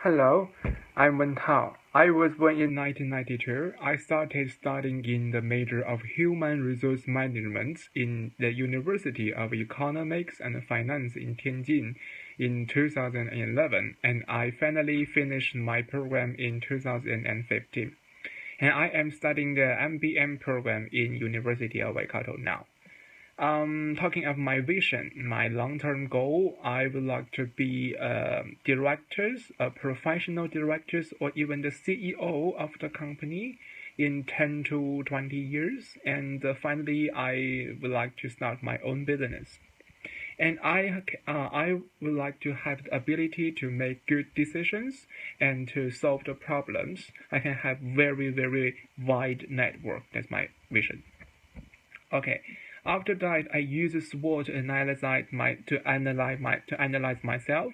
Hello, I'm Wen Tao. I was born in 1992. I started studying in the major of Human Resource Management in the University of Economics and Finance in Tianjin in 2011, and I finally finished my program in 2015. And I am studying the MBM program in University of Waikato now. Talking of my vision, my long-term goal, I would like to be directors, professional directors, or even the CEO of the company in 10 to 20 years. And finally, I would like to start my own business. And I would like to have the ability to make good decisions and to solve the problems. I can have very, very wide network. That's my vision. Okay. After that, I use SWOT to analyze myself.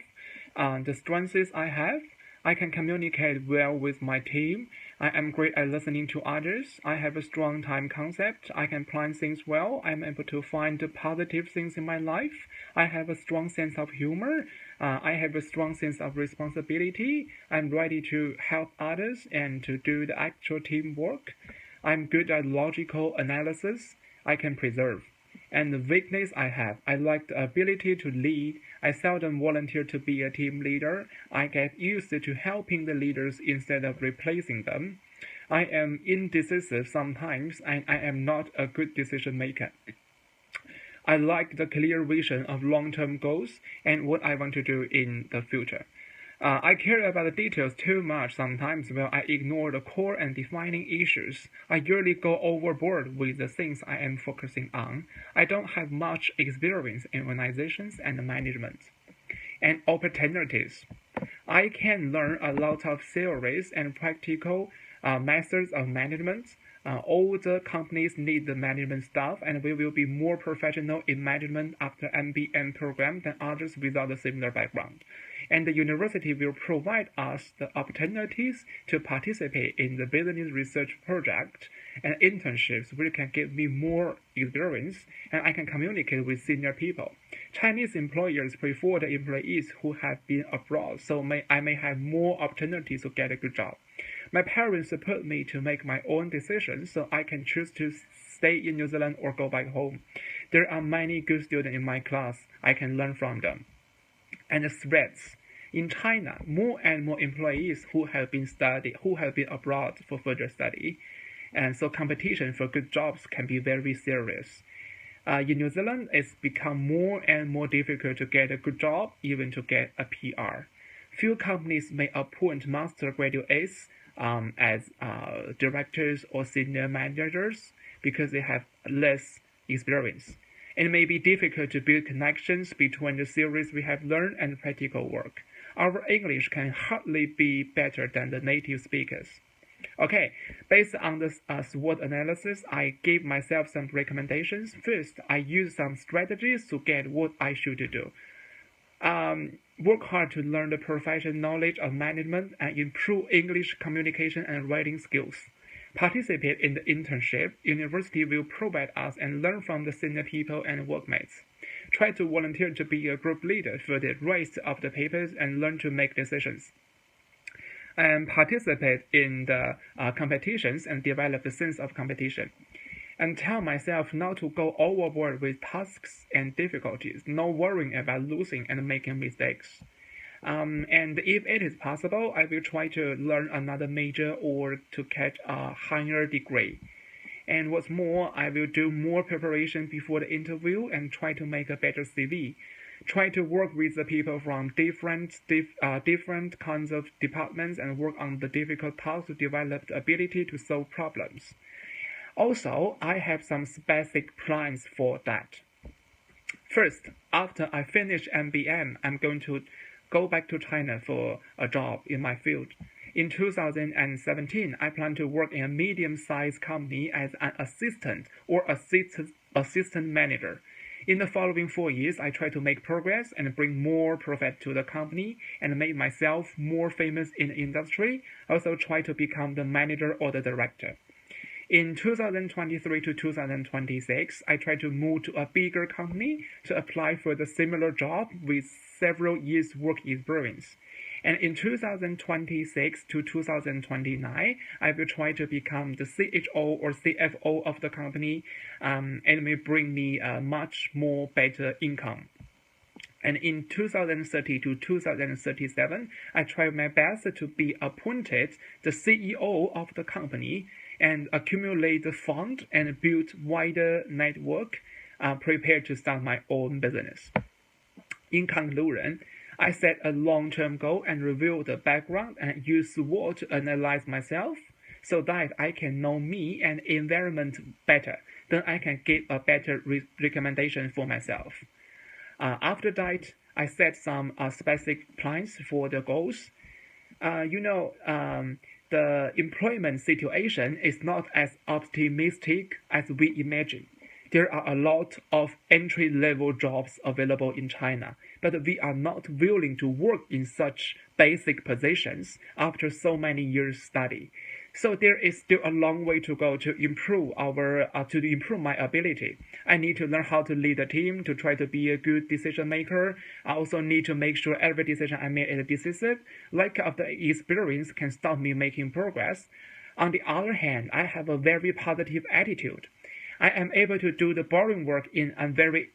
The strengths I have, I can communicate well with my team. I am great at listening to others. I have a strong time concept. I can plan things well. I'm able to find the positive things in my life. I have a strong sense of humor. I have a strong sense of responsibility. I'm ready to help others and to do the actual teamwork. I'm good at logical analysis. I can preserve. And the weakness I have, I lack the ability to lead. I seldom volunteer to be a team leader. I get used to helping the leaders instead of replacing them. I am indecisive sometimes, and I am not a good decision maker. I lack the clear vision of long-term goals and what I want to do in the future. I care about the details too much sometimes while I ignore the core and defining issues. I usually go overboard with the things I am focusing on. I don't have much experience in organizations and management. And opportunities. I can learn a lot of theories and practical methods of management. All the companies need the management staff, and we will be more professional in management after MBM program than others without a similar background. And the university will provide us the opportunities to participate in the business research project and internships, which can give me more experience, and I can communicate with senior people. Chinese employers prefer the employees who have been abroad, so I may have more opportunities to get a good job. My parents support me to make my own decisions, so I can choose to stay in New Zealand or go back home. There are many good students in my class. I can learn from them. And the threats. In China, more and more employees who have been abroad for further study, and so competition for good jobs can be very serious. In New Zealand, it's become more and more difficult to get a good job, even to get a PR. Few companies may appoint master graduates as directors or senior managers because they have less experience. It may be difficult to build connections between the theories we have learned and practical work. Our English can hardly be better than the native speakers. Okay, based on the SWOT analysis, I gave myself some recommendations. First, I use some strategies to get what I should do. Work hard to learn the professional knowledge of management and improve English communication and writing skills. Participate in the internship. University will provide us and learn from the senior people and workmates. Try to volunteer to be a group leader for the rest of the papers and learn to make decisions. And participate in the competitions and develop the sense of competition. And tell myself not to go overboard with tasks and difficulties, no worrying about losing and making mistakes. And if it is possible, I will try to learn another major or to catch a higher degree. And what's more, I will do more preparation before the interview and try to make a better CV. Try to work with the people from different kinds of departments and work on the difficult tasks to develop the ability to solve problems. Also, I have some specific plans for that. First, after I finish MBM, I'm going to go back to China for a job in my field. In 2017, I plan to work in a medium-sized company as an assistant or assistant manager. In the following 4 years, I try to make progress and bring more profit to the company and make myself more famous in the industry. Also try to become the manager or the director. In 2023 to 2026, I try to move to a bigger company to apply for the similar job with several years work experience. And in 2026 to 2029, I will try to become the CHO or CFO of the company, and it will bring me a much more better income. And in 2030 to 2037, I try my best to be appointed the CEO of the company and accumulate the fund and build wider network, prepared to start my own business. In conclusion, I set a long-term goal and review the background and use SWOT to analyze myself so that I can know me and environment better. Then I can give a better recommendation for myself. After that, I set some specific plans for the goals. The employment situation is not as optimistic as we imagine. There are a lot of entry-level jobs available in China, but we are not willing to work in such basic positions after so many years study. So there is still a long way to go to improve my ability. I need to learn how to lead a team, to try to be a good decision maker. I also need to make sure every decision I make is decisive. Lack of the experience can stop me making progress. On the other hand, I have a very positive attitude. I am able to do the boring work in a very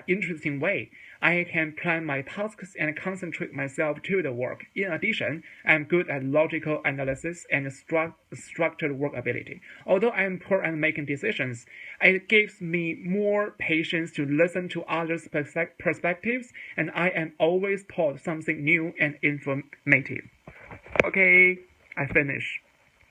interesting way. I can plan my tasks and concentrate myself to the work. In addition, I am good at logical analysis and structured work ability. Although I am poor at making decisions, it gives me more patience to listen to others' perspectives, and I am always taught something new and informative. Okay, I finish.